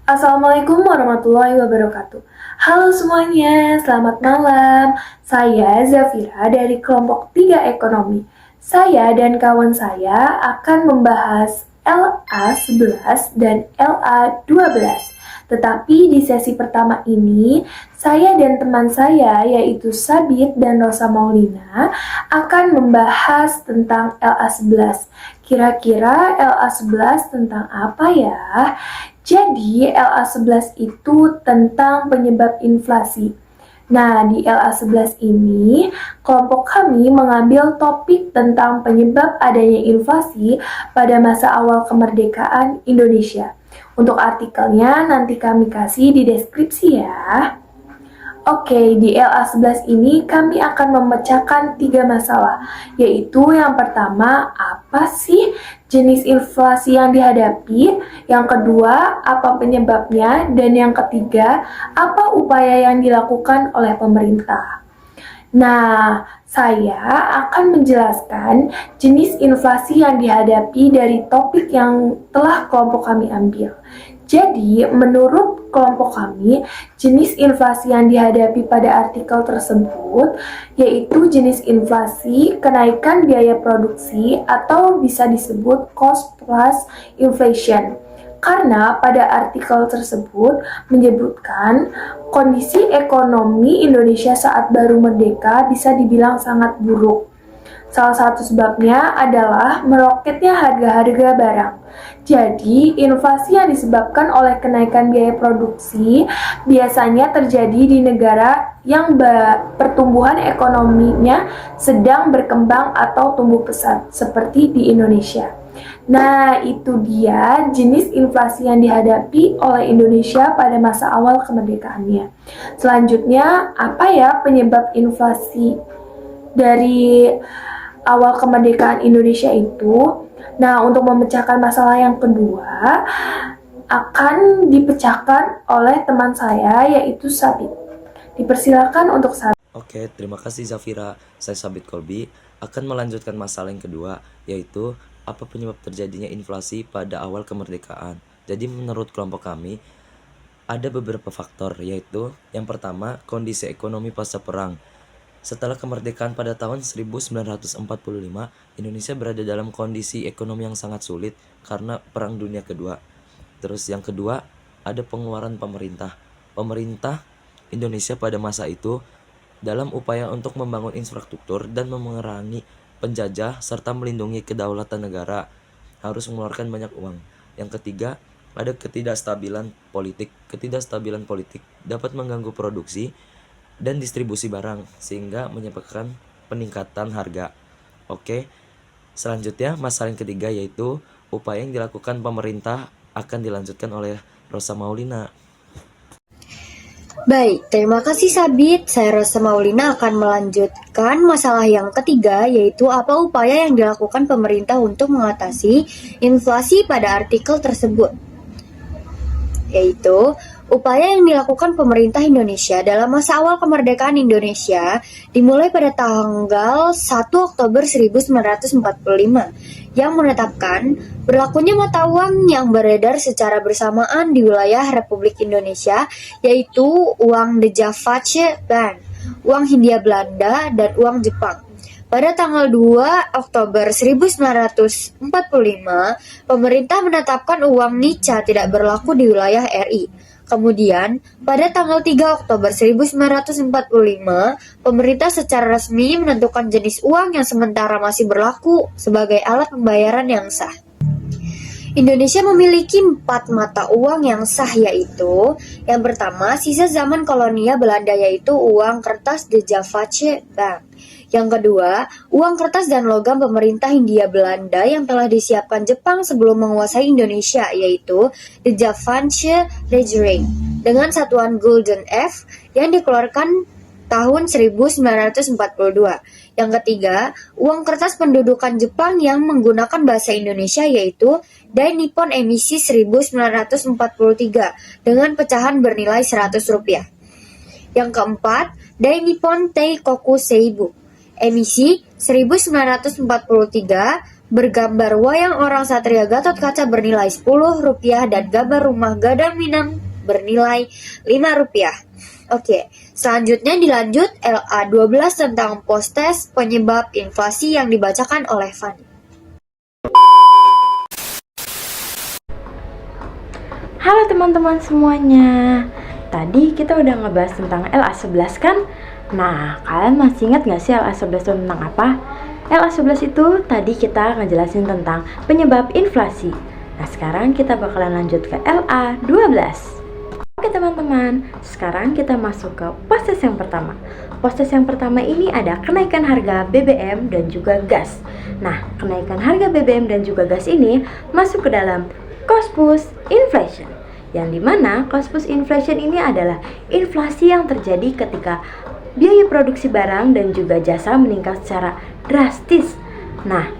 Assalamualaikum warahmatullahi wabarakatuh. Halo semuanya, selamat malam. Saya Zafira dari kelompok 3 Ekonomi. Saya dan kawan saya akan membahas LA11 dan LA12. Tetapi di sesi pertama ini, saya dan teman saya yaitu Sabit dan Rosa Maulina akan membahas tentang LA11. Kira-kira LA11 tentang apa ya? Jadi LA11 itu tentang penyebab inflasi. Nah, di LA11 ini, kelompok kami mengambil topik tentang penyebab adanya inflasi pada masa awal kemerdekaan Indonesia. Untuk artikelnya nanti kami kasih di deskripsi ya. Oke, di LA11 ini kami akan memecahkan 3 masalah, yaitu yang pertama, apa sih jenis inflasi yang dihadapi? Yang kedua, apa penyebabnya? Dan yang ketiga, apa upaya yang dilakukan oleh pemerintah? Nah, saya akan menjelaskan jenis inflasi yang dihadapi dari topik yang telah kelompok kami ambil. Jadi, menurut kelompok kami, jenis inflasi yang dihadapi pada artikel tersebut yaitu jenis inflasi kenaikan biaya produksi atau bisa disebut cost plus inflation. Karena pada artikel tersebut menyebutkan kondisi ekonomi Indonesia saat baru merdeka bisa dibilang sangat buruk. Salah satu sebabnya adalah meroketnya harga-harga barang. Jadi, inflasi yang disebabkan oleh kenaikan biaya produksi biasanya terjadi di negara yang pertumbuhan ekonominya sedang berkembang atau tumbuh pesat, seperti di Indonesia. Nah, itu dia jenis inflasi yang dihadapi oleh Indonesia pada masa awal kemerdekaannya. Selanjutnya, apa ya penyebab inflasi dari awal kemerdekaan Indonesia itu? Nah, untuk memecahkan masalah yang kedua, akan dipecahkan oleh teman saya, yaitu Sabit. Dipersilakan untuk Sabit. Oke, terima kasih Zafira. Saya Sabit Kolbi akan melanjutkan masalah yang kedua, yaitu apa penyebab terjadinya inflasi pada awal kemerdekaan. Jadi menurut kelompok kami, ada beberapa faktor, yaitu yang pertama, kondisi ekonomi pasca perang. Setelah kemerdekaan pada tahun 1945, Indonesia berada dalam kondisi ekonomi yang sangat sulit karena Perang Dunia Kedua. Terus yang kedua, ada pengeluaran pemerintah. Pemerintah Indonesia pada masa itu dalam upaya untuk membangun infrastruktur dan memerangi penjajah serta melindungi kedaulatan negara harus mengeluarkan banyak uang. Yang ketiga, ada ketidakstabilan politik. Ketidakstabilan politik dapat mengganggu produksi dan distribusi barang sehingga menyebabkan peningkatan harga. Oke. Selanjutnya, masalah yang ketiga yaitu upaya yang dilakukan pemerintah akan dilanjutkan oleh Rosa Maulina. Baik, terima kasih Sabit. Saya Rosa Maulina akan melanjutkan masalah yang ketiga, yaitu apa upaya yang dilakukan pemerintah untuk mengatasi inflasi pada artikel tersebut. Yaitu, upaya yang dilakukan pemerintah Indonesia dalam masa awal kemerdekaan Indonesia dimulai pada tanggal 1 Oktober 1945 yang menetapkan berlakunya mata uang yang beredar secara bersamaan di wilayah Republik Indonesia, yaitu uang Dejavac Bank, uang Hindia Belanda, dan uang Jepang. Pada tanggal 2 Oktober 1945, pemerintah menetapkan uang nica tidak berlaku di wilayah RI. Kemudian, pada tanggal 3 Oktober 1945, pemerintah secara resmi menentukan jenis uang yang sementara masih berlaku sebagai alat pembayaran yang sah. Indonesia memiliki 4 mata uang yang sah, yaitu yang pertama, sisa zaman kolonial Belanda, yaitu uang kertas Dejavac Bank. Yang kedua, uang kertas dan logam pemerintah Hindia Belanda yang telah disiapkan Jepang sebelum menguasai Indonesia, yaitu Dejavac Regerings dengan satuan Gulden F yang dikeluarkan tahun 1942. Yang ketiga, uang kertas pendudukan Jepang yang menggunakan bahasa Indonesia, yaitu Dai Nippon emisi 1943 dengan pecahan bernilai Rp100. Yang keempat, Dai Nippon Teikoku Seibu emisi 1943 bergambar wayang orang Satria Gatot Kaca bernilai Rp10 dan gambar rumah Gadang Minang bernilai Rp5. Oke, selanjutnya dilanjut LA12 tentang post-test penyebab inflasi yang dibacakan oleh Fanny. Halo teman-teman semuanya. Tadi kita udah ngebahas tentang LA11 kan? Nah, kalian masih ingat gak sih LA11 itu tentang apa? LA11 itu tadi kita ngejelasin tentang penyebab inflasi. Nah, sekarang kita bakalan lanjut ke LA12. Oke teman-teman, sekarang kita masuk ke post-test yang pertama. Post-test yang pertama ini ada kenaikan harga BBM dan juga gas. Nah, kenaikan harga BBM dan juga gas ini masuk ke dalam cost push inflation, yang dimana cost push inflation ini adalah inflasi yang terjadi ketika biaya produksi barang dan juga jasa meningkat secara drastis. Nah,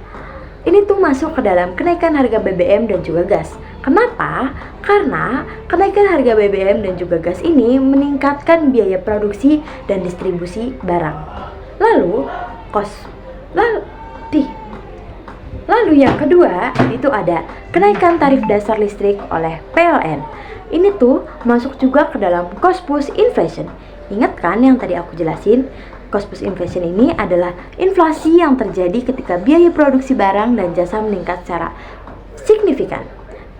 ini tuh masuk ke dalam kenaikan harga BBM dan juga gas. Kenapa? Karena kenaikan harga BBM dan juga gas ini meningkatkan biaya produksi dan distribusi barang. Lalu yang kedua itu ada kenaikan tarif dasar listrik oleh PLN. Ini tuh masuk juga ke dalam cost push inflation. Ingat kan yang tadi aku jelasin? Cost push inflation ini adalah inflasi yang terjadi ketika biaya produksi barang dan jasa meningkat secara signifikan.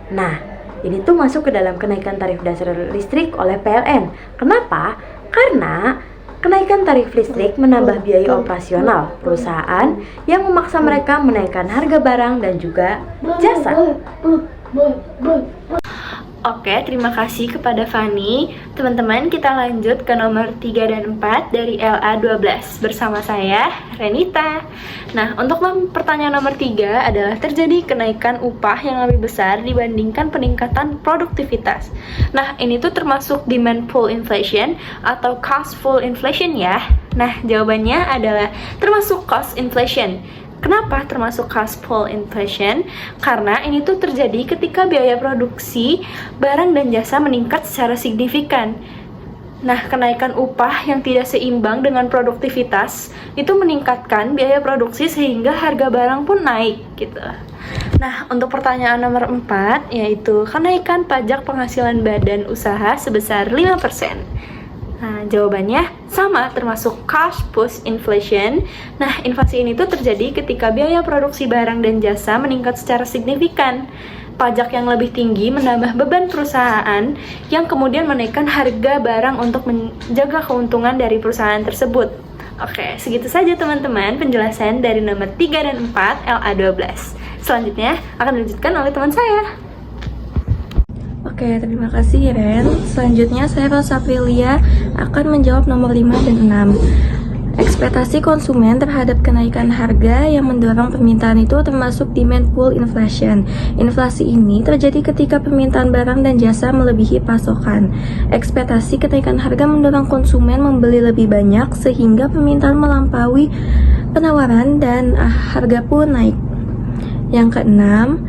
Nah, ini tuh masuk ke dalam kenaikan tarif dasar listrik oleh PLN. Kenapa? Karena kenaikan tarif listrik menambah biaya operasional perusahaan yang memaksa mereka menaikkan harga barang dan juga jasa. Oke, terima kasih kepada Fanny. Teman-teman, kita lanjut ke nomor 3 dan 4 dari LA12 bersama saya, Renita. Nah, untuk pertanyaan nomor 3 adalah terjadi kenaikan upah yang lebih besar dibandingkan peningkatan produktivitas. Nah, ini tuh termasuk demand pull inflation atau cost pull inflation ya. Nah, jawabannya adalah termasuk cost inflation. Kenapa termasuk cost pull inflation? Karena ini tuh terjadi ketika biaya produksi barang dan jasa meningkat secara signifikan. Nah, kenaikan upah yang tidak seimbang dengan produktivitas itu meningkatkan biaya produksi sehingga harga barang pun naik gitu. Nah, untuk pertanyaan nomor 4 yaitu kenaikan pajak penghasilan badan usaha sebesar 5%. Nah, jawabannya sama, termasuk cost push inflation. Nah, inflasi ini tuh terjadi ketika biaya produksi barang dan jasa meningkat secara signifikan. Pajak yang lebih tinggi menambah beban perusahaan yang kemudian menaikkan harga barang untuk menjaga keuntungan dari perusahaan tersebut. Oke, segitu saja teman-teman penjelasan dari nomor 3 dan 4 LA12. Selanjutnya akan dilanjutkan oleh teman saya. Oke, terima kasih Ren. Selanjutnya saya Rosa Aprilia akan menjawab nomor 5 dan 6. Ekspektasi konsumen terhadap kenaikan harga yang mendorong permintaan itu termasuk demand pull inflation. Inflasi ini terjadi ketika permintaan barang dan jasa melebihi pasokan. Ekspektasi kenaikan harga mendorong konsumen membeli lebih banyak sehingga permintaan melampaui penawaran dan harga pun naik. Yang keenam,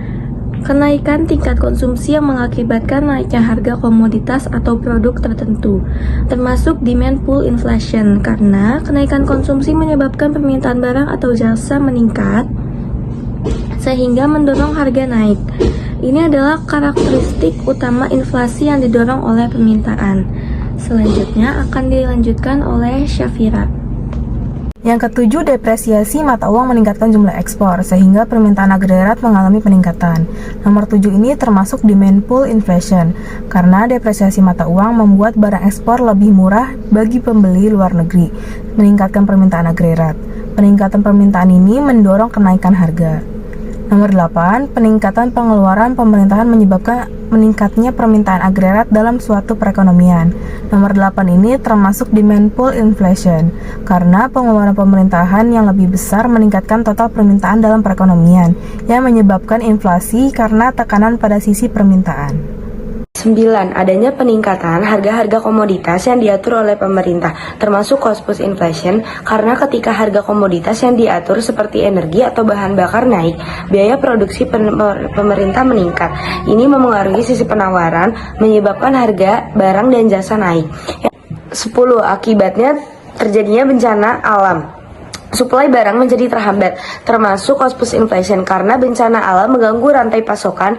kenaikan tingkat konsumsi yang mengakibatkan naiknya harga komoditas atau produk tertentu, termasuk demand pull inflation, karena kenaikan konsumsi menyebabkan permintaan barang atau jasa meningkat, sehingga mendorong harga naik. Ini adalah karakteristik utama inflasi yang didorong oleh permintaan. Selanjutnya akan dilanjutkan oleh Syafira. Yang ketujuh, depresiasi mata uang meningkatkan jumlah ekspor, sehingga permintaan agregat mengalami peningkatan. Nomor 7 ini termasuk demand pull inflation, karena depresiasi mata uang membuat barang ekspor lebih murah bagi pembeli luar negeri, meningkatkan permintaan agregat. Peningkatan permintaan ini mendorong kenaikan harga. Nomor 8, peningkatan pengeluaran pemerintahan menyebabkan meningkatnya permintaan agregat dalam suatu perekonomian. Nomor 8 ini termasuk demand pull inflation, karena pengeluaran pemerintahan yang lebih besar meningkatkan total permintaan dalam perekonomian, yang menyebabkan inflasi karena tekanan pada sisi permintaan. 9. Adanya peningkatan harga-harga komoditas yang diatur oleh pemerintah, termasuk cost push inflation, karena ketika harga komoditas yang diatur seperti energi atau bahan bakar naik, biaya produksi pemerintah meningkat. Ini memengaruhi sisi penawaran, menyebabkan harga barang dan jasa naik. 10. Akibatnya terjadinya bencana alam. suplai barang menjadi terhambat, termasuk cost push inflation karena bencana alam mengganggu rantai pasokan,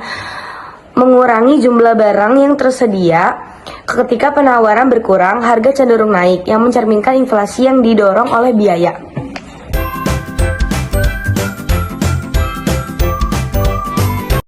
mengurangi jumlah barang yang tersedia. Ketika penawaran berkurang, harga cenderung naik yang mencerminkan inflasi yang didorong oleh biaya.